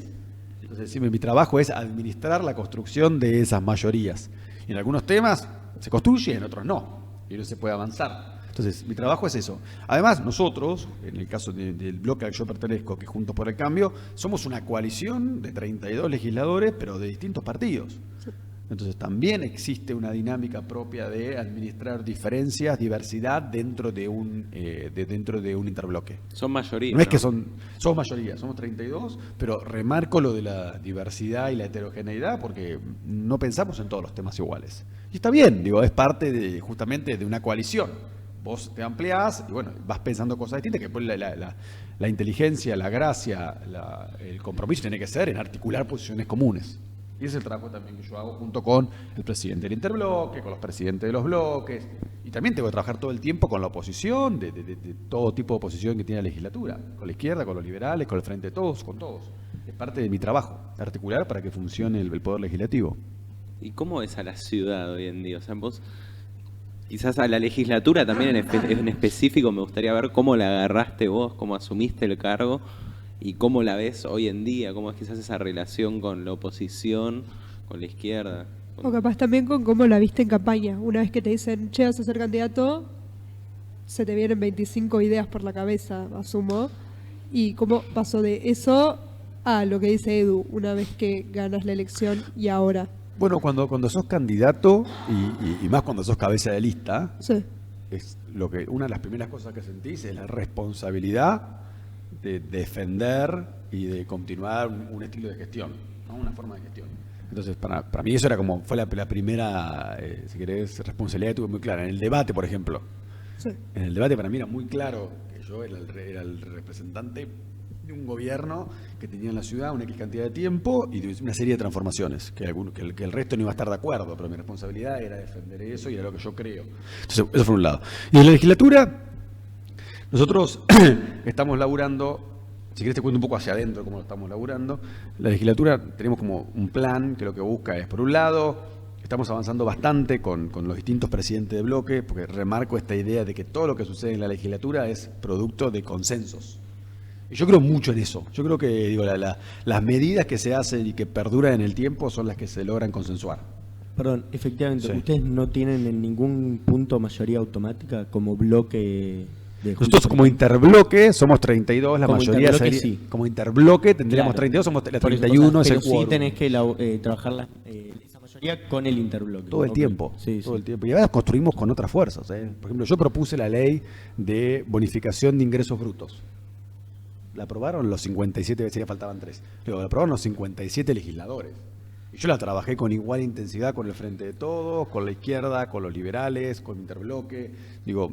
Entonces, siempre mi trabajo es administrar la construcción de esas mayorías. Y en algunos temas se construye, en otros no. Y no se puede avanzar. Entonces, mi trabajo es eso. Además, nosotros, en el caso del bloque al que yo pertenezco, que Juntos por el Cambio, somos una coalición de 32 legisladores, pero de distintos partidos. Entonces, también existe una dinámica propia de administrar diferencias, diversidad dentro de un interbloque. Son mayoría. No es que somos mayoría, somos 32, pero remarco lo de la diversidad y la heterogeneidad porque no pensamos en todos los temas iguales. Y está bien, digo, es parte justamente de una coalición. Vos te ampliás y bueno, vas pensando cosas distintas, que después la inteligencia, la gracia, el compromiso tiene que ser en articular posiciones comunes. Y ese es el trabajo también que yo hago junto con el presidente del interbloque, con los presidentes de los bloques. Y también tengo que trabajar todo el tiempo con la oposición, de todo tipo de oposición que tiene la legislatura. Con la izquierda, con los liberales, con el Frente de Todos, con todos. Es parte de mi trabajo, articular para que funcione el poder legislativo. ¿Y cómo es a la ciudad hoy en día? O sea, vos, quizás a la legislatura también en específico, me gustaría ver cómo la agarraste vos, cómo asumiste el cargo y cómo la ves hoy en día, cómo es quizás esa relación con la oposición, con la izquierda. O capaz también con cómo la viste en campaña. Una vez que te dicen, che, vas a ser candidato, se te vienen 25 ideas por la cabeza, asumo. Y cómo pasó de eso a lo que dice Edu, una vez que ganas la elección y ahora. Bueno, cuando sos candidato y más cuando sos cabeza de lista, Sí. es una de las primeras cosas que sentís es la responsabilidad de defender y de continuar un estilo de gestión, ¿no? Una forma de gestión. Entonces, para mí eso fue la primera, si querés, responsabilidad que tuve muy clara. En el debate, por ejemplo. Sí. En el debate para mí era muy claro que yo era el representante de un gobierno que tenía en la ciudad una X cantidad de tiempo y de una serie de transformaciones, que el resto no iba a estar de acuerdo, pero mi responsabilidad era defender eso y era lo que yo creo. Entonces, eso fue un lado. Y en la legislatura, nosotros estamos laburando, si querés te cuento un poco hacia adentro cómo lo estamos laburando. La legislatura tenemos como un plan que lo que busca es, por un lado, estamos avanzando bastante con los distintos presidentes de bloque, porque remarco esta idea de que todo lo que sucede en la legislatura es producto de consensos. Y yo creo mucho en eso. Yo creo que las medidas que se hacen y que perduran en el tiempo son las que se logran consensuar. Perdón, efectivamente, Sí. ¿ustedes no tienen en ningún punto mayoría automática como bloque de Nosotros como interbloque somos 32, la Como mayoría interbloque, sería, sí. como interbloque tendríamos Claro. 32, somos la Por eso, 31 es pero el sí quórum. tenés que trabajar esa mayoría con el interbloque. Todo el Ok. tiempo, Sí, todo sí. el tiempo. Y ahora construimos con otras fuerzas. Por ejemplo, yo propuse la ley de bonificación de ingresos brutos. La aprobaron los 57, sería faltaban 3. Pero la aprobaron los 57 legisladores. Y yo la trabajé con igual intensidad con el Frente de Todos, con la izquierda, con los liberales, con Interbloque. Digo,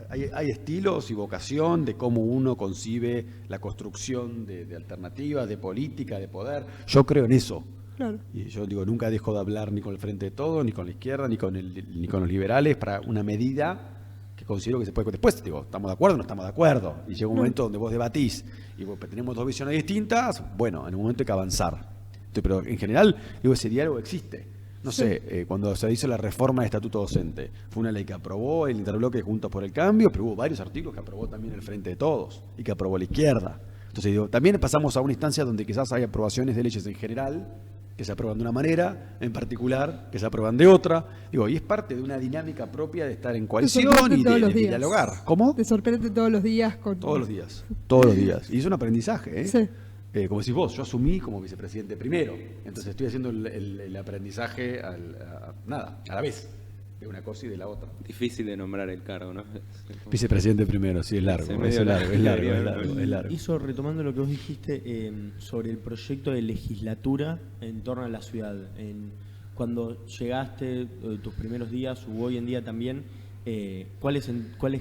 hay estilos y vocación de cómo uno concibe la construcción de alternativas, de política, de poder. Yo creo en eso. Claro. Y yo digo, nunca dejo de hablar ni con el Frente de Todos, ni con la izquierda, ni con los liberales para una medida que considero que se puede. Después, digo, ¿estamos de acuerdo o no estamos de acuerdo? Y llega un momento donde vos debatís y tenemos dos visiones distintas, bueno, en un momento hay que avanzar. Pero en general, digo, ese diálogo existe. No sé, cuando se hizo la reforma del estatuto docente, fue una ley que aprobó el interbloque Juntos por el Cambio, pero hubo varios artículos que aprobó también el Frente de Todos y que aprobó la izquierda. Entonces, digo, también pasamos a una instancia donde quizás hay aprobaciones de leyes en general que se aprueban de una manera, en particular, que se aprueban de otra. Digo, y es parte de una dinámica propia de estar en coalición sorprende y todos de los días. dialogar. ¿Cómo? Te sorprende todos los días con... Todos los días, todos los días. Y es un aprendizaje, ¿eh? Sí. Como decís vos, yo asumí como vicepresidente primero. Entonces estoy haciendo el aprendizaje a la vez, de una cosa y de la otra. Difícil de nombrar el cargo, ¿no? Vicepresidente primero, sí, es largo, Sí, es medio largo, es largo, es largo. largo, es largo. Eso, retomando lo que vos dijiste sobre el proyecto de legislatura en torno a la ciudad. Cuando llegaste, tus primeros días, o hoy en día también, ¿cuáles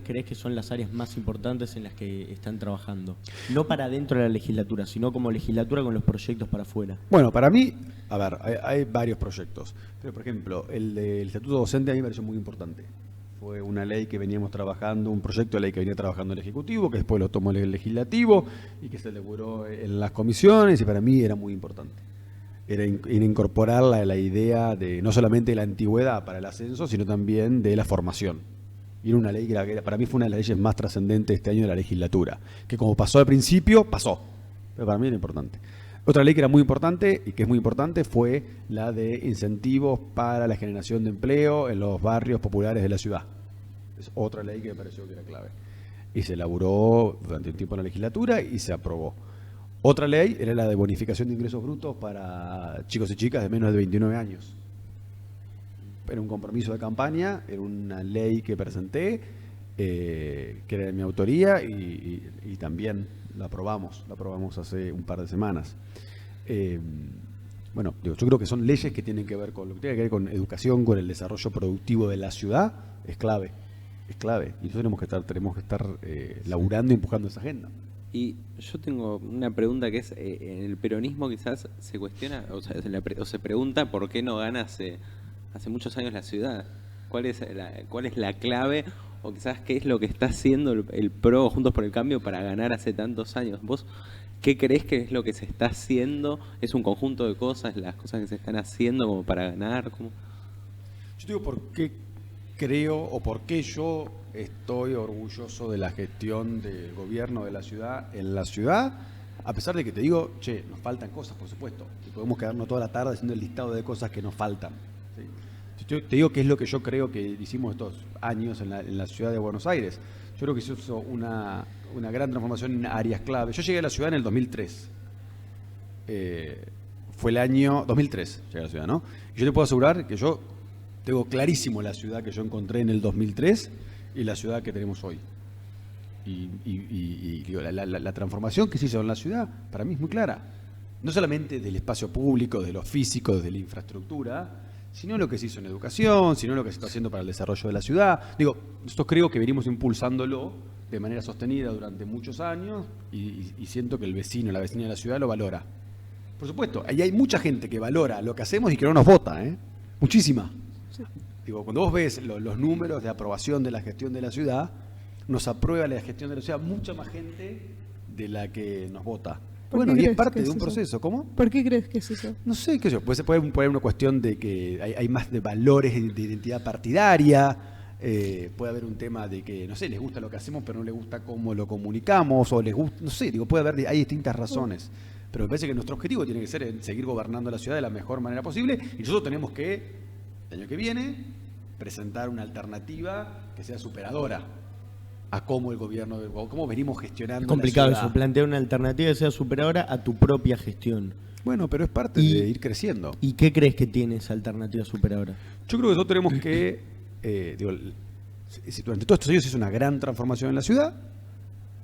crees que son las áreas más importantes en las que están trabajando? No para dentro de la legislatura, sino como legislatura con los proyectos para afuera. Bueno, para mí, a ver, hay varios proyectos. Pero, por ejemplo, el del Estatuto Docente a mí me pareció muy importante. Fue una ley que veníamos trabajando, un proyecto de ley que venía trabajando el Ejecutivo, que después lo tomó el Legislativo y que se elaboró en las comisiones, y para mí era muy importante. Era incorporar la idea de no solamente la antigüedad para el ascenso, sino también de la formación. Y era una ley que para mí fue una de las leyes más trascendentes este año de la legislatura, que como pasó al principio, pasó. Pero para mí era importante. Otra ley que era muy importante y que es muy importante fue la de incentivos para la generación de empleo en los barrios populares de la ciudad. Es otra ley que me pareció que era clave. Y se elaboró durante un tiempo en la legislatura y se aprobó. Otra ley era la de bonificación de ingresos brutos para chicos y chicas de menos de 29 años. Era un compromiso de campaña, era una ley que presenté, que era de mi autoría y también la aprobamos hace un par de semanas. Bueno, digo, yo creo que son leyes que tienen que ver con lo que tiene que ver con educación, con el desarrollo productivo de la ciudad, es clave. Y nosotros tenemos que estar laburando y empujando esa agenda. Y yo tengo una pregunta que es, en el peronismo quizás se cuestiona, o sea, se pregunta por qué no gana hace muchos años la ciudad. ¿Cuál es la clave? O quizás qué es lo que está haciendo el PRO Juntos por el Cambio para ganar hace tantos años. ¿Vos qué creés que es lo que se está haciendo? ¿Es un conjunto de cosas, las cosas que se están haciendo como para ganar? ¿Cómo? Yo digo por qué creo o por qué yo estoy orgulloso de la gestión del gobierno de la ciudad en la ciudad, a pesar de que te digo, nos faltan cosas, por supuesto, y podemos quedarnos toda la tarde haciendo el listado de cosas que nos faltan. ¿Sí? Yo te digo qué es lo que yo creo que hicimos estos años en la ciudad de Buenos Aires. Yo creo que se hizo una gran transformación en áreas clave. Yo llegué a la ciudad en el 2003. Fue el año 2003, llegué a la ciudad, ¿no? Y yo te puedo asegurar que yo tengo clarísimo la ciudad que yo encontré en el 2003 y la ciudad que tenemos hoy. Y digo, la transformación que se hizo en la ciudad, para mí es muy clara. No solamente del espacio público, de lo físico, de la infraestructura, sino lo que se hizo en educación, sino lo que se está haciendo para el desarrollo de la ciudad. Digo, nosotros creo que venimos impulsándolo de manera sostenida durante muchos años y siento que el vecino, la vecina de la ciudad lo valora. Por supuesto, ahí hay mucha gente que valora lo que hacemos y que no nos vota, muchísima. Sí. Digo, cuando vos ves los números de aprobación de la gestión de la ciudad, nos aprueba la gestión de la ciudad mucha más gente de la que nos vota. Bueno, y es parte de un proceso. ¿Cómo? ¿Por qué crees que es eso? No sé, qué sé yo. Puede haber una cuestión de que hay más de valores de identidad partidaria. Puede haber un tema de que, no sé, les gusta lo que hacemos, pero no les gusta cómo lo comunicamos, o les gusta, no sé, digo, puede haber, hay distintas razones. Pero me parece que nuestro objetivo tiene que ser seguir gobernando la ciudad de la mejor manera posible, y nosotros tenemos que, el año que viene, presentar una alternativa que sea superadora a cómo el gobierno, cómo venimos gestionando. Es complicado la ciudad. eso, plantear una alternativa que sea superadora a tu propia gestión. Bueno, pero es parte de ir creciendo. ¿Y qué crees que tiene esa alternativa superadora? Yo creo que nosotros tenemos que, durante todos estos años se hizo una gran transformación en la ciudad,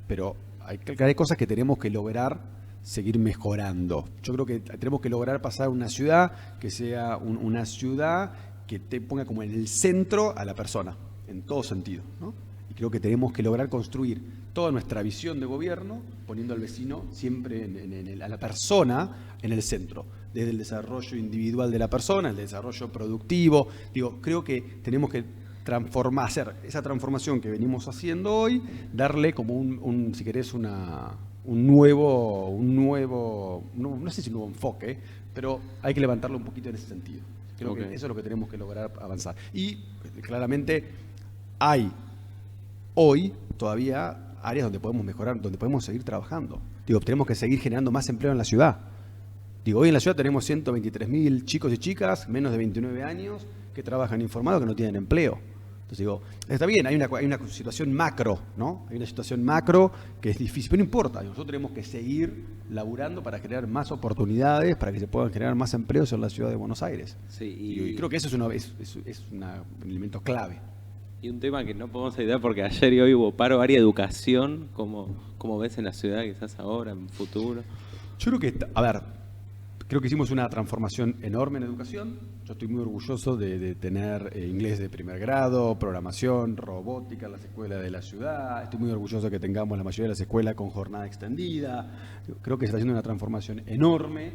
pero hay cosas que tenemos que lograr seguir mejorando. Yo creo que tenemos que lograr pasar una ciudad que sea una ciudad que te ponga como en el centro a la persona, en todo sentido, ¿no? Y creo que tenemos que lograr construir toda nuestra visión de gobierno poniendo al vecino siempre a la persona en el centro, desde el desarrollo individual de la persona, el desarrollo productivo. Digo, creo que tenemos que hacer esa transformación que venimos haciendo hoy, darle como si querés, un nuevo, no sé si un nuevo enfoque, pero hay que levantarlo un poquito en ese sentido. Creo que eso es lo que tenemos que lograr avanzar. Y claramente hay hoy todavía áreas donde podemos mejorar, donde podemos seguir trabajando. Digo, tenemos que seguir generando más empleo en la ciudad. Digo, hoy en la ciudad tenemos 123.000 chicos y chicas, menos de 29 años, que trabajan informados, que no tienen empleo. Entonces digo, está bien, hay una situación macro, ¿no? Hay una situación macro que es difícil, pero no importa. Nosotros tenemos que seguir laburando para crear más oportunidades, para que se puedan generar más empleos en la ciudad de Buenos Aires. Sí, y creo que eso es un elemento clave. Y un tema que no podemos evitar porque ayer y hoy hubo paro, área de educación, ¿cómo ves en la ciudad quizás ahora, en futuro? Yo creo que, creo que hicimos una transformación enorme en educación. Yo estoy muy orgulloso de tener inglés de primer grado, programación, robótica en las escuelas de la ciudad. Estoy muy orgulloso de que tengamos la mayoría de las escuelas con jornada extendida. Creo que se está haciendo una transformación enorme.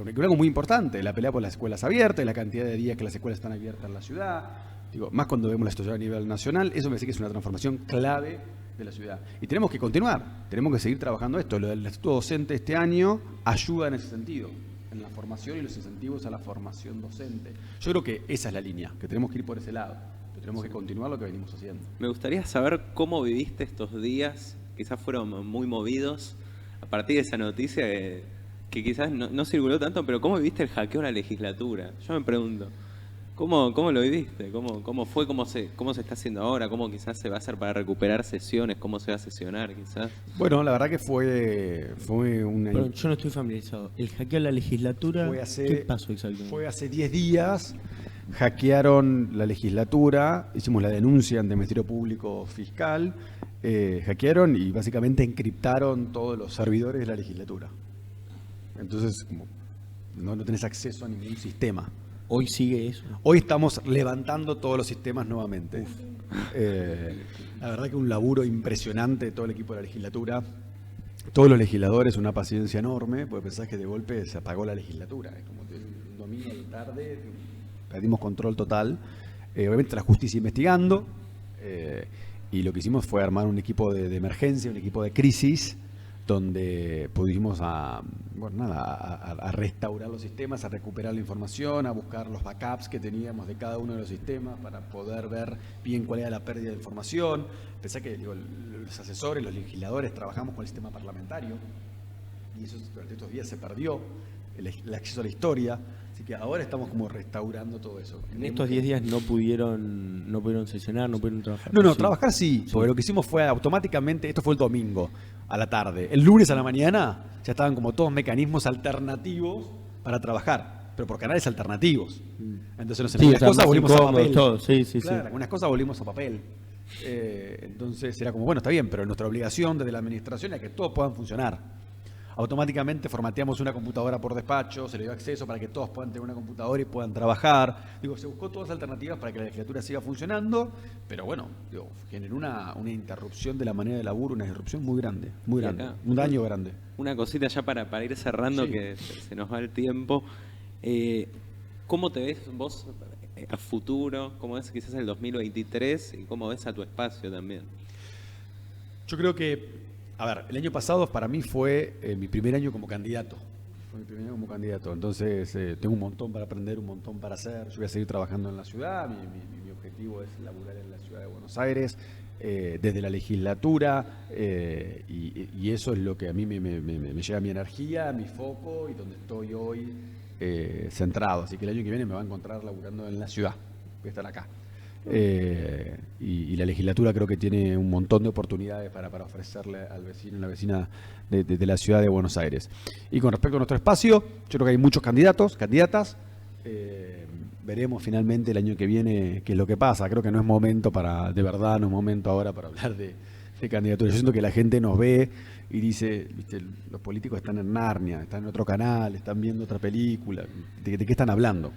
Algo muy importante, la pelea por las escuelas abiertas, la cantidad de días que las escuelas están abiertas en la ciudad. Digo, más cuando vemos la situación a nivel nacional, eso me parece que es una transformación clave de la ciudad. Y tenemos que continuar, tenemos que seguir trabajando esto. Lo del Estatuto Docente este año ayuda en ese sentido, en la formación y los incentivos a la formación docente. Yo creo que esa es la línea, que tenemos que ir por ese lado, que tenemos que continuar lo que venimos haciendo. Me gustaría saber cómo viviste estos días, quizás fueron muy movidos, a partir de esa noticia que quizás no circuló tanto, pero ¿cómo viviste el hackeo a la legislatura? Yo me pregunto, ¿Cómo lo viviste? ¿Cómo fue? ¿Cómo se está haciendo ahora? ¿Cómo quizás se va a hacer para recuperar sesiones? ¿Cómo se va a sesionar quizás? Bueno, la verdad que fue una... Perdón, yo no estoy familiarizado. ¿El hackeo a la legislatura? ¿Qué pasó exactamente? Fue hace 10 días, hackearon la legislatura, hicimos la denuncia ante el Ministerio Público Fiscal, hackearon y básicamente encriptaron todos los servidores de la legislatura. Entonces, como no tenés acceso a ningún sistema. ¿Hoy sigue eso? Hoy estamos levantando todos los sistemas nuevamente. La verdad que un laburo impresionante de todo el equipo de la legislatura. Todos los legisladores, una paciencia enorme, porque pensás que de golpe se apagó la legislatura. Es como un domingo de tarde, perdimos control total. Obviamente la justicia investigando. Y lo que hicimos fue armar un equipo de emergencia, un equipo de crisis, donde pudimos a restaurar los sistemas, a recuperar la información, a buscar los backups que teníamos de cada uno de los sistemas para poder ver bien cuál era la pérdida de información. Pensé que los asesores, los legisladores trabajamos con el sistema parlamentario y eso durante estos días se perdió, el acceso a la historia. Así que ahora estamos como restaurando todo eso. En estos 10 días no pudieron sesionar, no pudieron trabajar. No, trabajar sí, porque lo que hicimos fue automáticamente, esto fue el domingo a la tarde. El lunes a la mañana ya estaban como todos mecanismos alternativos para trabajar, pero por canales alternativos. Entonces algunas cosas volvimos a papel. Todo. Sí. Algunas cosas volvimos a papel. Entonces era como, bueno, está bien, pero nuestra obligación desde la administración es que todos puedan funcionar. Automáticamente formateamos una computadora por despacho, se le dio acceso para que todos puedan tener una computadora y puedan trabajar. Se buscó todas las alternativas para que la legislatura siga funcionando, pero bueno, generó una interrupción de la manera de laburo, una disrupción muy grande, un daño grande. Una cosita ya para ir cerrando, sí, que se nos va el tiempo. ¿Cómo te ves vos a futuro? ¿Cómo ves quizás el 2023? ¿Y cómo ves a tu espacio también? Yo creo que... A ver, el año pasado para mí fue mi primer año como candidato. Entonces tengo un montón para aprender, un montón para hacer. Yo voy a seguir trabajando en la ciudad. Mi objetivo es laburar en la ciudad de Buenos Aires, desde la legislatura. Y eso es lo que a mí me lleva mi energía, mi foco y donde estoy hoy centrado. Así que el año que viene me va a encontrar laburando en la ciudad. Voy a estar acá. Y la legislatura creo que tiene un montón de oportunidades para ofrecerle al vecino y la vecina de la ciudad de Buenos Aires. Y con respecto a nuestro espacio, yo creo que hay muchos candidatas. Veremos finalmente el año que viene qué es lo que pasa. Creo que no es momento de verdad, no es momento ahora para hablar de candidaturas. Yo siento que la gente nos ve y dice, ¿viste? Los políticos están en Narnia, están en otro canal, están viendo otra película. ¿De qué están hablando?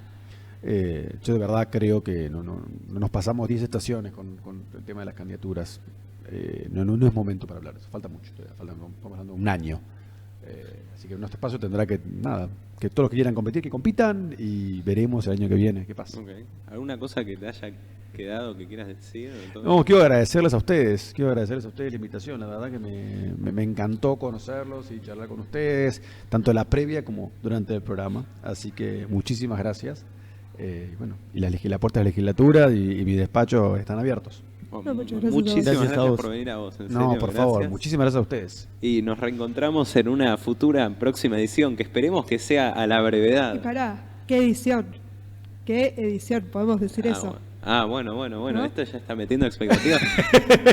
Yo de verdad creo que no nos pasamos 10 estaciones con el tema de las candidaturas. No es momento para hablar de eso, falta mucho todavía, estamos hablando de un año. Así que nuestro espacio tendrá que todos los que quieran competir, que compitan y veremos el año que viene qué pasa. Okay. ¿Alguna cosa que te haya quedado que quieras decir? No, quiero agradecerles a ustedes la invitación, la verdad que me encantó conocerlos y charlar con ustedes, tanto en la previa como durante el programa, así que muchísimas gracias. Y la puerta de la legislatura y mi despacho están abiertos. Muchísimas gracias por venir a vos. En serio, por favor, muchísimas gracias a ustedes. Y nos reencontramos en una futura próxima edición, que esperemos que sea a la brevedad. Y pará, ¿qué edición? Podemos decir eso. Bueno, ¿no? Esto ya está metiendo expectativas.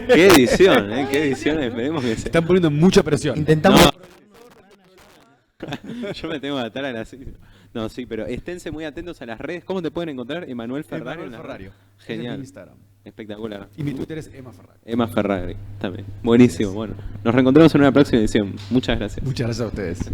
¿Qué edición? ¿Qué edición? Esperemos que se están poniendo mucha presión. Intentamos... Yo me tengo que atar a las... No, sí, pero esténse muy atentos a las redes. ¿Cómo te pueden encontrar? Emanuel Ferrario. Emanuel Ferrario. Genial. En Instagram. Espectacular. Y mi Twitter es Emma Ferrario. Emma Ferrari, también. Buenísimo. Bueno, nos reencontramos en una próxima edición. Muchas gracias. Muchas gracias a ustedes.